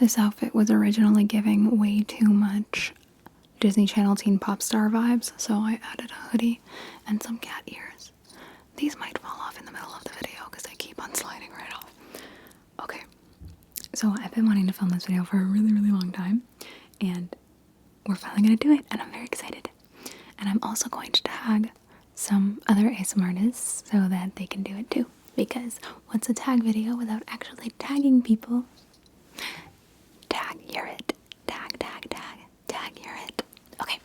This outfit was originally giving way too much Disney Channel teen pop star vibes, so I added a hoodie and some cat ears. These might fall off in the middle of the video because I keep on sliding right off. Okay, so I've been wanting to film this video for a really, really long time, and we're finally gonna do it, and I'm very excited. And I'm also going to tag some other ASMR artists so that they can do it too, because what's a tag video without actually tagging people? Tag, you're it. Tag, tag, tag. Tag, you're it. Okay,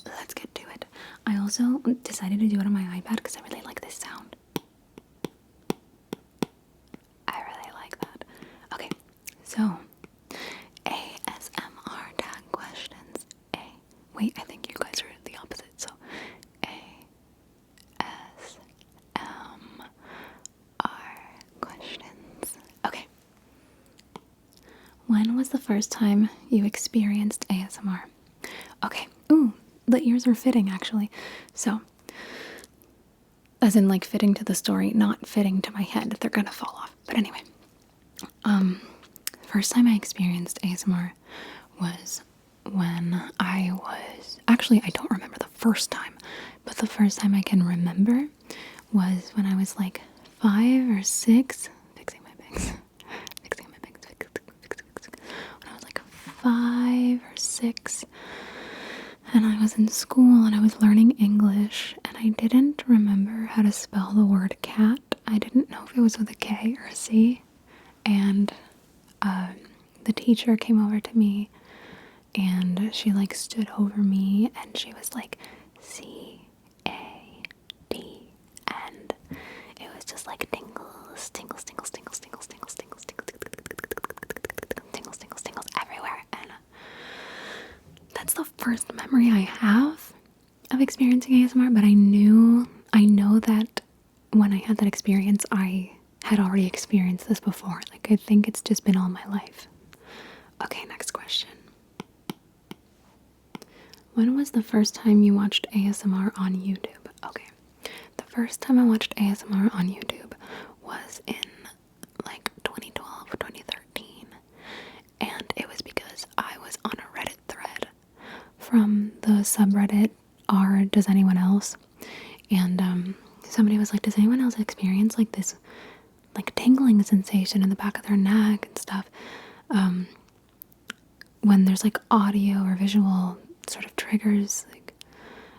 let's get to it. I also decided to do it on my iPad because I really like this sound. I really like that. Okay, so ASMR tag questions. Wait, I think you guys are the opposite. So ASMR questions. Okay. When was the first time you experienced ASMR? Okay. Ooh, the ears are fitting actually. So, as in like fitting to the story, not fitting to my head. They're gonna fall off. But anyway, first time I experienced ASMR was when I was, actually I don't remember the first time, but the first time I can remember was when I was like 5 or 6, fixing my bangs, when I was like 5 or 6, and I was in school and I was learning English, and I didn't remember how to spell the word cat. I didn't know if it was with a K or a C, and the teacher came over to me and she like stood over me and she was like C-A-D, and it was just like tingles, tingles, tingles, tingles, tingles, tingles, tingles, tingles, tingles, tingles, tingles everywhere. And that's the first memory I have of experiencing ASMR, but I know that when I had that experience, I had already experienced this before. Like, I think it's just been all my life. Okay, next question. When was the first time you watched ASMR on YouTube? Okay, the first time I watched ASMR on YouTube was in like 2012 or 2013, and it was because I was on a Reddit thread from the subreddit Does Anyone Else? And somebody was like, does anyone else experience like this like tingling sensation in the back of their neck and stuff when there's like audio or visual sort of triggers? Like,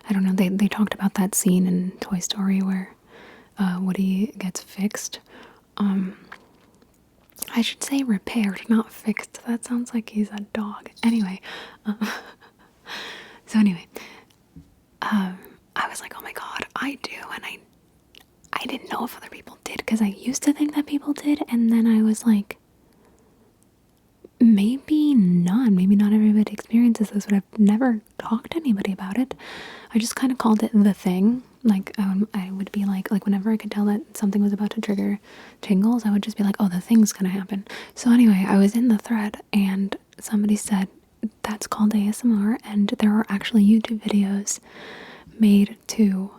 I don't know, they talked about that scene in Toy Story where Woody gets fixed. I should say repaired, not fixed. That sounds like he's a dog. Anyway, so anyway, I was like, oh my god, I do, and I didn't know if other people did, because I used to think that people did, and then I was like, maybe not everybody experiences this, but I've never talked to anybody about it. I just kind of called it the thing. Like, I would be like whenever I could tell that something was about to trigger tingles, I would just be like, oh, the thing's gonna happen. So anyway, I was in the thread and somebody said that's called ASMR, and there are actually YouTube videos made to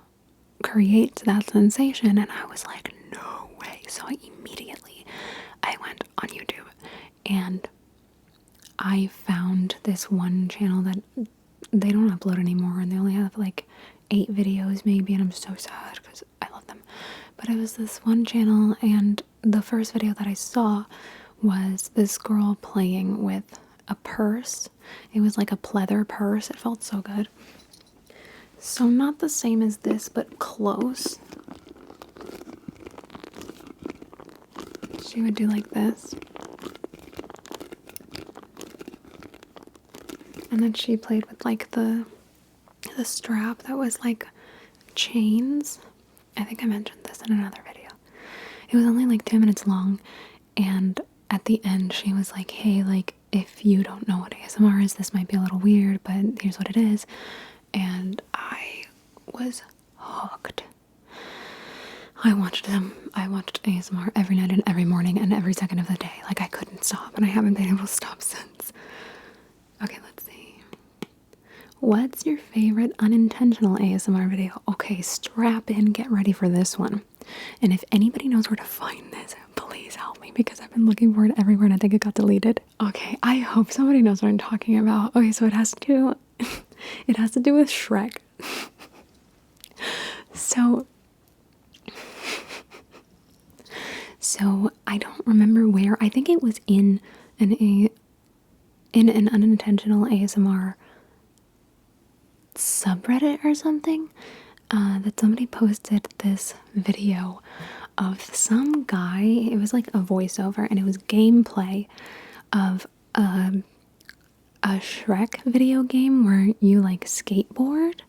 create that sensation, and I was like, no way. So I went on YouTube and I found this one channel that they don't upload anymore, and they only have like 8 videos maybe, and I'm so sad because I love them. But it was this one channel, and the first video that I saw was this girl playing with a purse. It was like a pleather purse. It felt so good. So not the same as this, but close. She would do like this. And then she played with like the strap that was like chains. I think I mentioned this in another video. It was only like 2 minutes long, and at the end she was like, hey, like, if you don't know what ASMR is, this might be a little weird, but here's what it is. And I was hooked. I watched ASMR every night and every morning and every second of the day. Like, I couldn't stop, and I haven't been able to stop since. Okay, let's see. What's your favorite unintentional ASMR video? Okay, strap in, get ready for this one. And if anybody knows where to find this, please help me because I've been looking for it everywhere and I think it got deleted. Okay, I hope somebody knows what I'm talking about. Okay, so it has to do with Shrek. So I don't remember where. I think it was in an unintentional ASMR subreddit or something, that somebody posted this video of some guy. It was like a voiceover and it was gameplay of a Shrek video game where you like skateboard.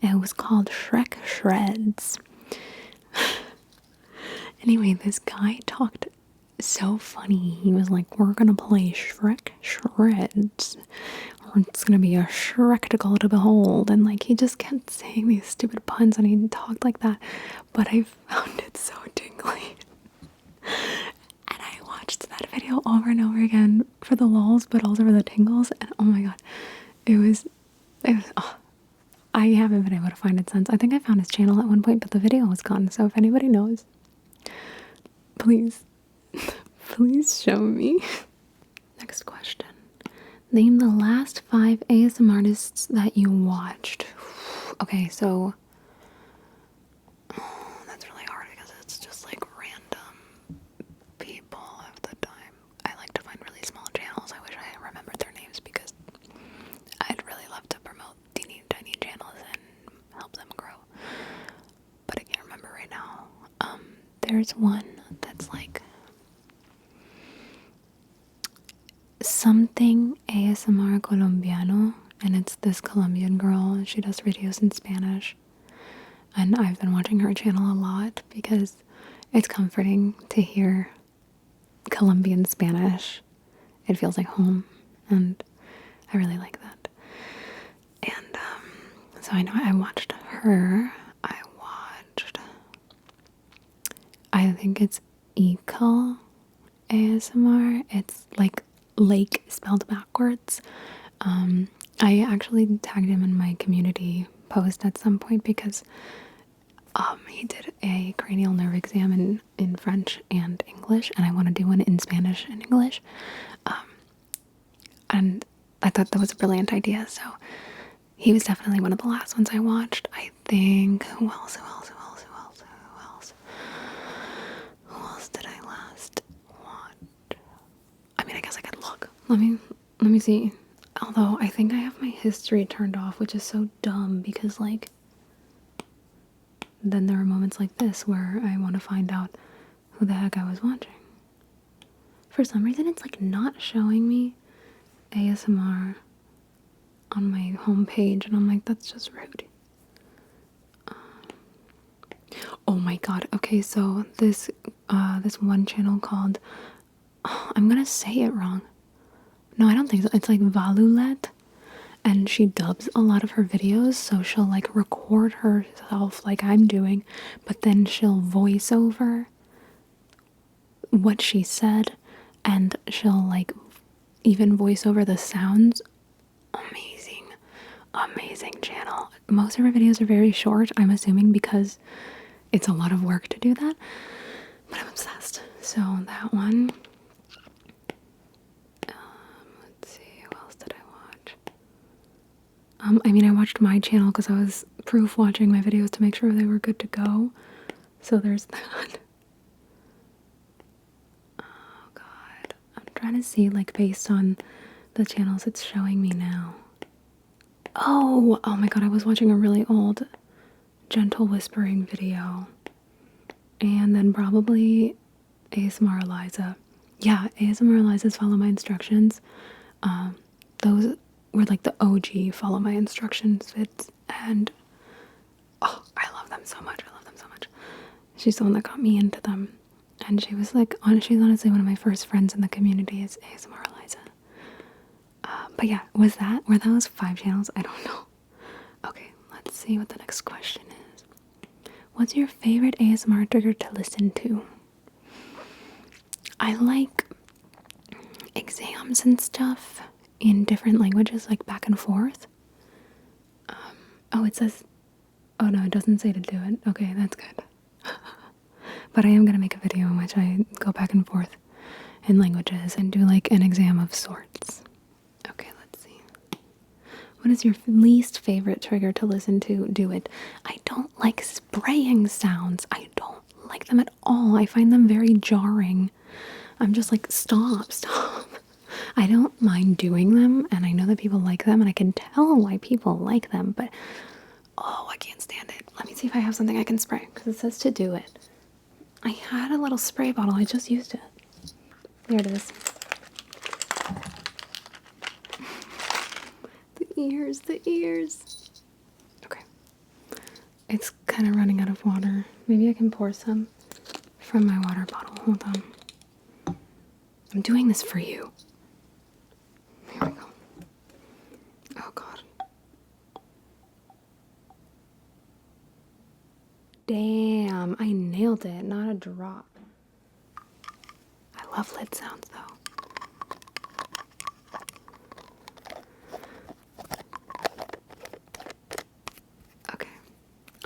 And it was called Shrek Shreds. Anyway, this guy talked so funny. He was like, we're gonna play Shrek Shreds. Or it's gonna be a Shrekticle to behold. And like, he just kept saying these stupid puns and he talked like that. But I found it so tingly. And I watched that video over and over again for the lulz, but also for the tingles. And oh my god, it was, oh, I haven't been able to find it since. I think I found his channel at one point, but the video was gone. So if anybody knows, please, please show me. Next question. Name the last 5 ASMR artists that you watched. Okay, so that's really hard because it's just like random people of the time. I like to find really small channels. I wish I remembered their names because I'd really love to promote teeny tiny channels and help them grow. But I can't remember right now. There's one that's like something ASMR Colombiano, and it's this Colombian girl and she does videos in Spanish, and I've been watching her channel a lot because it's comforting to hear Colombian Spanish. It feels like home and I really like that. And so I know I watched her. I think it's Eco ASMR. It's like lake spelled backwards. I actually tagged him in my community post at some point because he did a cranial nerve exam in French and English, and I want to do one in Spanish and English. And I thought that was a brilliant idea, so he was definitely one of the last ones I watched. I think, who else did I last watch? I mean, I guess I could look. Let me see. Although I think I have my history turned off, which is so dumb because like then there are moments like this where I want to find out who the heck I was watching. For some reason it's like not showing me ASMR on my homepage, and I'm like, that's just rude. Oh my god. Okay, so this one channel called, I'm gonna say it wrong. No, I don't think so. It's like Valulet, and she dubs a lot of her videos, so she'll like record herself like I'm doing, but then she'll voice over what she said, and she'll like even voice over the sounds. Amazing channel. Most of her videos are very short, I'm assuming because it's a lot of work to do that, but I'm obsessed. So that one. Let's see, who else did I watch? I mean, I watched my channel because I was proof watching my videos to make sure they were good to go. So there's that. Oh god. I'm trying to see like based on the channels it's showing me now. Oh my god, I was watching a really old gentle whispering video. And then probably ASMR Eliza. Yeah, ASMR Eliza's Follow My Instructions. Those were like the OG Follow My Instructions vids. And oh, I love them so much. She's the one that got me into them. And she was like, she's honestly one of my first friends in the community is ASMR Eliza. But yeah, were those 5 channels? I don't know. Okay, let's see what the next question is. What's your favorite ASMR trigger to listen to? I like exams and stuff in different languages, like back and forth. Oh, it says, oh no, it doesn't say to do it. Okay, that's good. But I am going to make a video in which I go back and forth in languages and do like an exam of sorts. Okay, let's see. What is your least favorite trigger to listen to? Do it. I don't like spraying sounds. I don't like them at all. I find them very jarring. I'm just like, stop. I don't mind doing them, and I know that people like them, and I can tell why people like them, but oh, I can't stand it. Let me see if I have something I can spray, because it says to do it. I had a little spray bottle. I just used it. There it is. The ears. Okay. It's kind of running out of water. Maybe I can pour some from my water bottle. Hold on. I'm doing this for you. Here we go. Oh, God. Damn, I nailed it. Not a drop. I love lid sounds, though. Okay.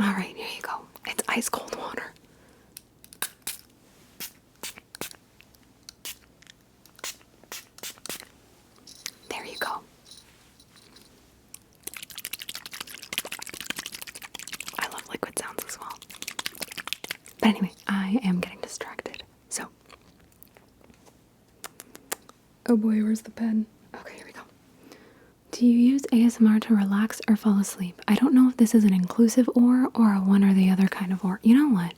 All right, here you go. It's ice cold water. There you go. I love liquid sounds as well. But anyway, I am getting distracted. So. Oh boy, where's the pen? Okay, here we go. Do you use ASMR to relax or fall asleep? I don't know if this is an inclusive or a one or the other kind of or. You know what?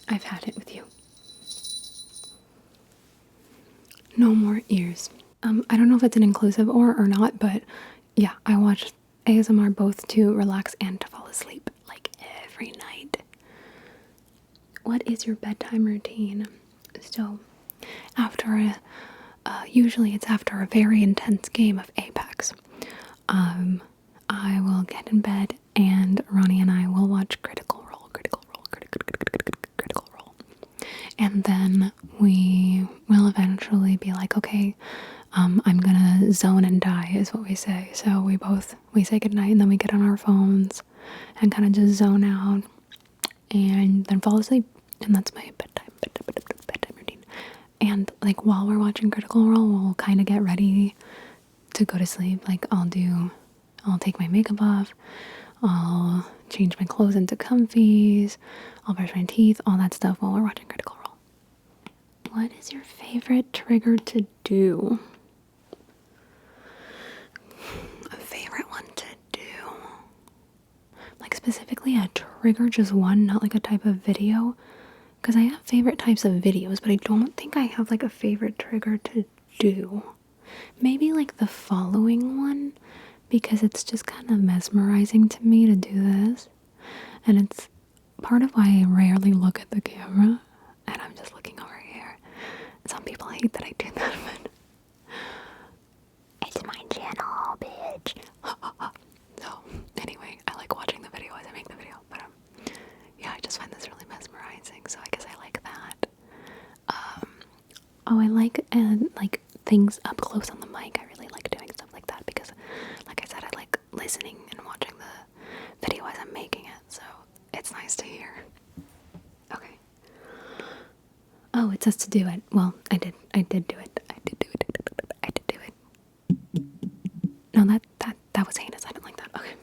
I've had it with you. No more ears. I don't know if it's an inclusive or not, but yeah, I watch ASMR both to relax and to fall asleep, like every night. What is your bedtime routine? So, after usually it's after a very intense game of Apex. I will get in bed and Ronnie and I will watch Critical Role. And then we will eventually be like, okay, I'm gonna zone and die is what we say. So we say goodnight and then we get on our phones and kind of just zone out and then fall asleep. And that's my bedtime routine. And like while we're watching Critical Role, we'll kind of get ready to go to sleep. Like I'll take my makeup off, I'll change my clothes into comfies, I'll brush my teeth, all that stuff while we're watching Critical Role. What is your favorite trigger to do? A favorite one to do? Like specifically a trigger, just one, not like a type of video? Because I have favorite types of videos, but I don't think I have like a favorite trigger to do. Maybe like the following one, because it's just kind of mesmerizing to me to do this. And it's part of why I rarely look at the camera, and I'm just looking over here. Some people hate that I do that, but it's my channel, bitch. So anyway, I like watching the video as I make the video, but yeah, I just find this really mesmerizing, so I guess I like that. Oh, I like things up close on the mic. I really like doing stuff like that because, like I said, I like listening and watching the video as I'm making it, so it's nice to hear. Okay. Oh, it says to do it. Well, I did do it. I did do it. No, that was heinous. I didn't like that. Okay.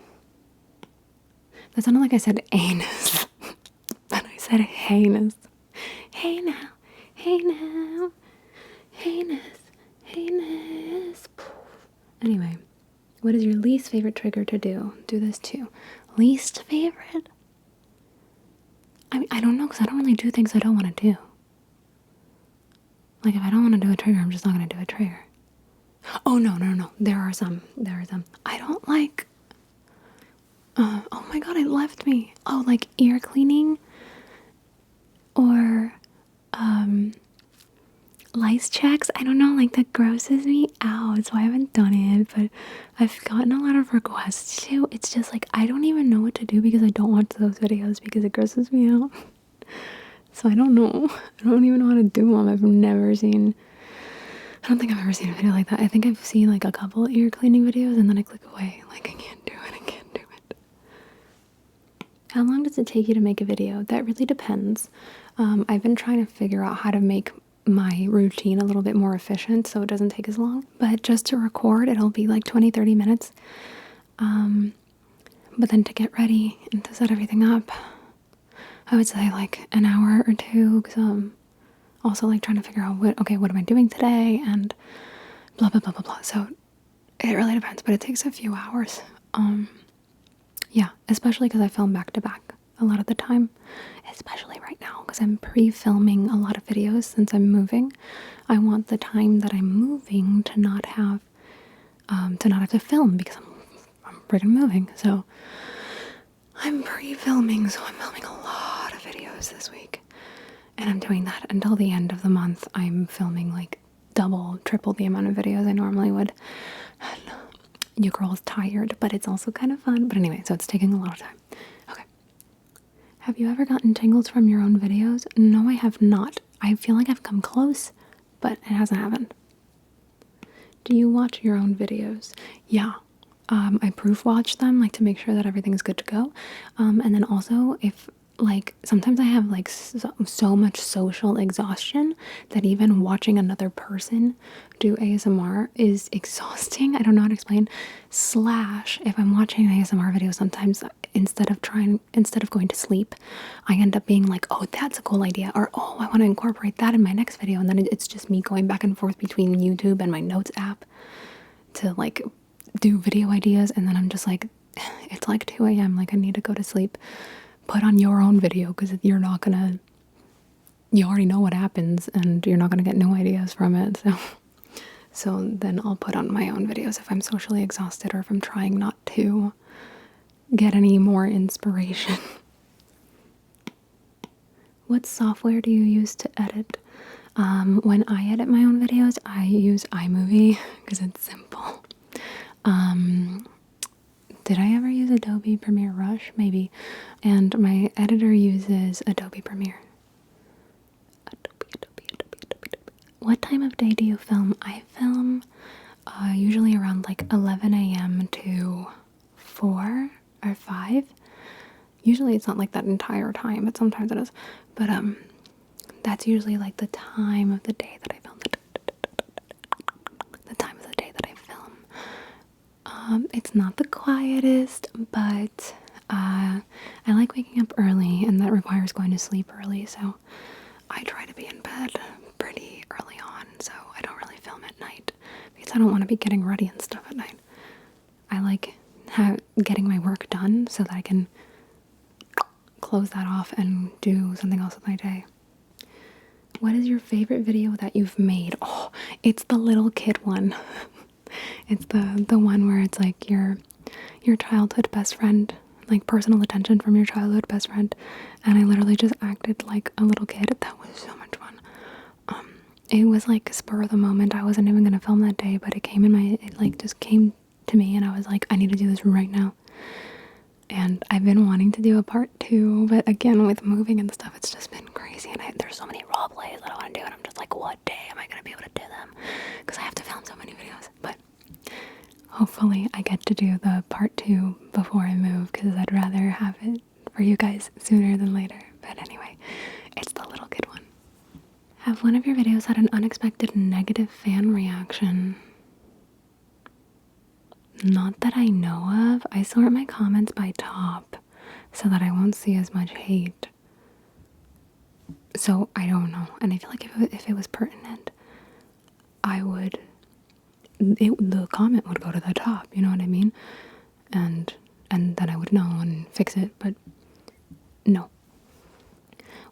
That sounded like I said anus. But I said heinous. Hey now. Hey now. Heinous. Heinous. Anyway, what is your least favorite trigger to do? Do this too. Least favorite? I mean, I don't know, because I don't really do things I don't want to do. Like, if I don't want to do a trigger, I'm just not going to do a trigger. Oh, no. There are some. I don't like... oh my god, it left me. Oh, like ear cleaning? Or, lice checks? I don't know, like that grosses me out, so I haven't done it, but I've gotten a lot of requests to. It's just like, I don't even know what to do because I don't watch those videos because it grosses me out. So I don't know. I don't even know how to do them. I don't think I've ever seen a video like that. I think I've seen like a couple ear cleaning videos and then I click away. Like, I can't do it. How long does it take you to make a video? That really depends. I've been trying to figure out how to make my routine a little bit more efficient so it doesn't take as long. But just to record, it'll be like 20-30 minutes. But then to get ready and to set everything up, I would say like an hour or two, because I'm also like trying to figure out what am I doing today and blah, blah, blah, blah, blah. So it really depends, but it takes a few hours. Yeah, especially because I film back to back a lot of the time, especially right now because I'm pre-filming a lot of videos since I'm moving. I want the time that I'm moving to not have to film because I'm freaking moving. So I'm pre-filming, so I'm filming a lot of videos this week. And I'm doing that until the end of the month. I'm filming like double, triple the amount of videos I normally would. And you girl's tired, but it's also kind of fun. But anyway, so it's taking a lot of time. Okay. Have you ever gotten tingles from your own videos? No, I have not. I feel like I've come close, but it hasn't happened. Do you watch your own videos? Yeah. I proof watch them, like to make sure that everything's good to go. And then also if like sometimes I have like so much social exhaustion that even watching another person do ASMR is exhausting. I don't know how to explain. Slash, if I'm watching an ASMR video, sometimes instead of going to sleep, I end up being like, oh, that's a cool idea, or oh, I want to incorporate that in my next video, and then it's just me going back and forth between YouTube and my notes app to like do video ideas, and then I'm just like, it's like 2 a.m. like I need to go to sleep. Put on your own video because you already know what happens and you're not gonna get no ideas from it. So then I'll put on my own videos if I'm socially exhausted or if I'm trying not to get any more inspiration. What software do you use to edit? When I edit my own videos, I use iMovie because it's simple. Did I ever use Adobe Premiere Rush? Maybe. And my editor uses Adobe Premiere. Adobe. What time of day do you film? I film usually around like 11 a.m. to 4 or 5. Usually it's not like that entire time, but sometimes it is. But that's usually like the time of the day that I film. The time of the day that I film. It's not the quietest, but I like waking up early, and that requires going to sleep early, so I try to be in bed pretty early on, so I don't really film at night, because I don't want to be getting ready and stuff at night. I like getting my work done so that I can close that off and do something else with my day. What is your favorite video that you've made? Oh, it's the little kid one. It's the one where it's like your childhood best friend, like personal attention from your childhood best friend, and I literally just acted like a little kid. That was so much fun. It was like spur of the moment. I wasn't even gonna film that day, but it just came to me, and I was like, I need to do this right now. And I've been wanting to do a part 2, but again, with moving and stuff, it's just been crazy, and there's so many role plays that I want to do, and I'm just like, what day am I gonna be able to do them? Because I have to film so many videos. But hopefully I get to do the part 2 before I move, because I'd rather have it for you guys sooner than later. But anyway, it's the little kid one. Have one of your videos had an unexpected negative fan reaction? Not that I know of. I sort my comments by top so that I won't see as much hate. So I don't know. And I feel like if it was pertinent, the comment would go to the top, you know what I mean? And then I would know and fix it, but no.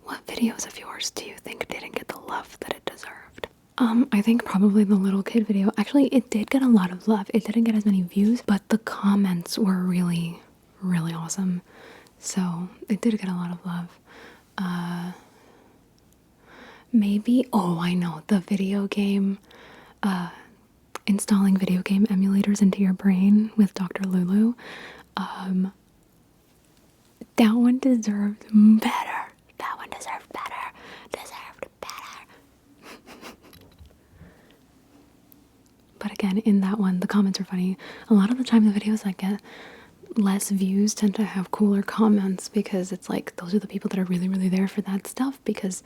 What videos of yours do you think didn't get the love that it deserved? I think probably the little kid video. Actually, it did get a lot of love. It didn't get as many views, but the comments were really, really awesome. So it did get a lot of love. Maybe, oh, I know, the video game, installing video game emulators into your brain with Dr. Lulu. That one deserved better. That one deserved better. But again, in that one, the comments are funny. A lot of the time, the videos that get less views tend to have cooler comments, because it's like those are the people that are really, really there for that stuff, because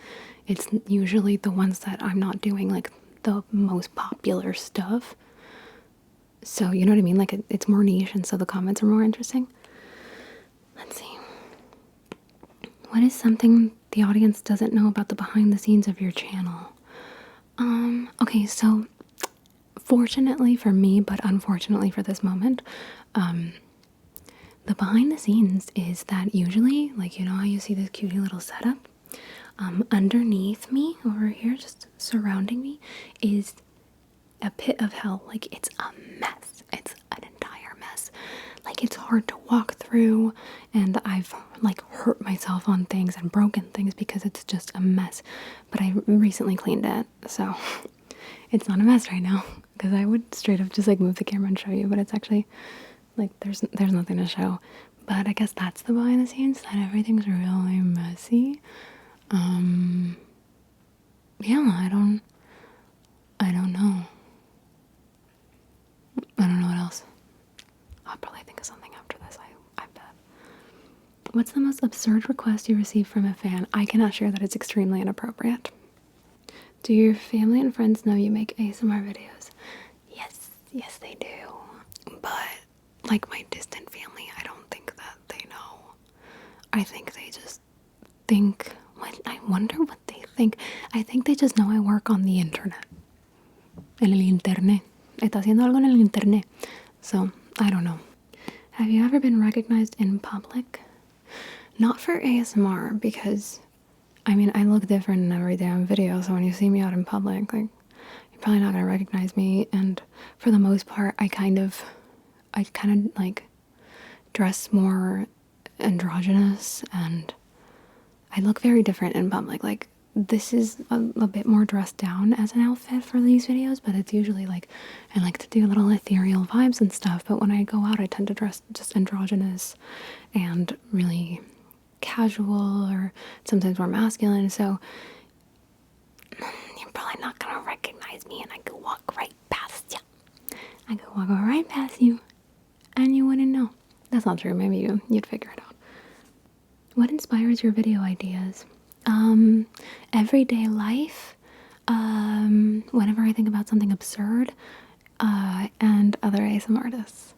it's usually the ones that I'm not doing like the most popular stuff. So you know what I mean? Like it's more niche, and so the comments are more interesting. Let's see. What is something the audience doesn't know about the behind the scenes of your channel? Okay, so fortunately for me, but unfortunately for this moment, the behind the scenes is that usually, like, you know how you see this cutie little setup? Underneath me, over here, just surrounding me, is a pit of hell. Like, it's a mess. It's an entire mess. Like, it's hard to walk through, and I've, like, hurt myself on things and broken things because it's just a mess. But I recently cleaned it, so it's not a mess right now, because I would straight up just, like, move the camera and show you, but it's actually, like, there's nothing to show. But I guess that's the behind the scenes, that everything's really messy. Yeah, I don't know. I don't know what else. I'll probably think of something after this, I bet. What's the most absurd request you received from a fan? I cannot share that, it's extremely inappropriate. Do your family and friends know you make ASMR videos? Yes they do. But, like, my distant family, I don't think that they know. I think they just think, I wonder what they think. I think they just know I work on the internet. En el internet. Está haciendo algo en el internet. So, I don't know. Have you ever been recognized in public? Not for ASMR, because, I mean, I look different in every damn video, so when you see me out in public, like, you're probably not gonna recognize me, and for the most part, I kind of, like, dress more androgynous, and I look very different in public. Like, this is a bit more dressed down as an outfit for these videos, but it's usually like, I like to do little ethereal vibes and stuff, but when I go out, I tend to dress just androgynous and really casual, or sometimes more masculine, so you're probably not gonna recognize me, and I could walk right past you. I could walk right past you, and you wouldn't know. That's not true, maybe you'd figure it out. What inspires your video ideas? Everyday life, whenever I think about something absurd, and other ASMR artists.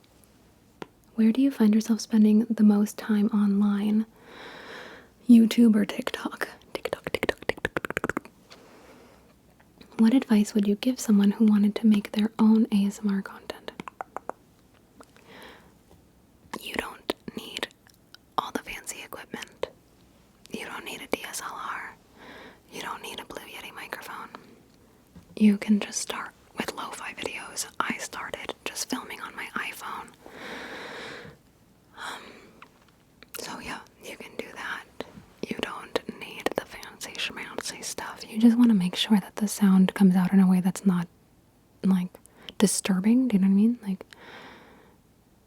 Where do you find yourself spending the most time online? YouTube or TikTok? TikTok. What advice would you give someone who wanted to make their own ASMR content? You don't need all the fancy equipment. You don't need a DSLR. You don't need a Blue Yeti microphone. You can just start with lo-fi videos. I started just filming on my iPhone. So yeah, you can do that. You don't need the fancy schmancy stuff. You just want to make sure that the sound comes out in a way that's not, like, disturbing. Do you know what I mean? Like,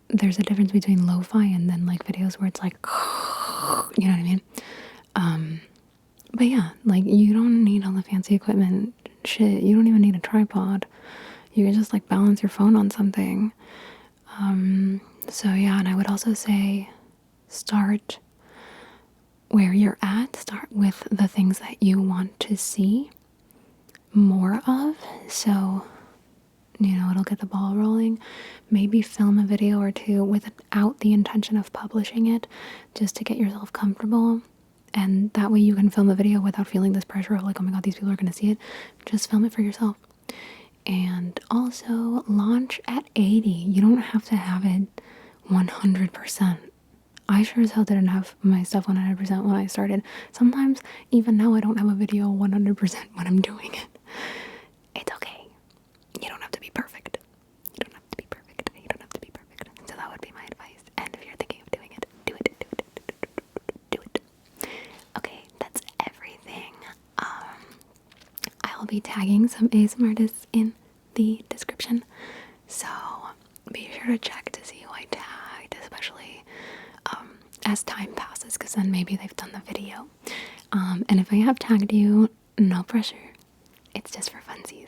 there's a difference between lo-fi and then, like, videos where it's like, you know what I mean? But yeah, like, you don't need all the fancy equipment. Shit, you don't even need a tripod. You can just, like, balance your phone on something. So yeah, and I would also say start where you're at. Start with the things that you want to see more of. So, you know, it'll get the ball rolling. Maybe film a video or two without the intention of publishing it, just to get yourself comfortable. And that way you can film a video without feeling this pressure of, like, oh my god, these people are going to see it. Just film it for yourself. And also launch at 80. You don't have to have it 100%. I sure as hell didn't have my stuff 100% when I started. Sometimes, even now, I don't have a video 100% when I'm doing it. It's okay. You don't have to be perfect. You don't have to be perfect. You don't have to be perfect. So that would be my advice. And if you're thinking of doing it, do it. Do it. Okay, that's everything. I'll be tagging some ASMR artists in the description, so be sure to check to see who I tagged, especially as time passes, because then maybe they've done the video. And if I have tagged you, no pressure. It's just for funsies.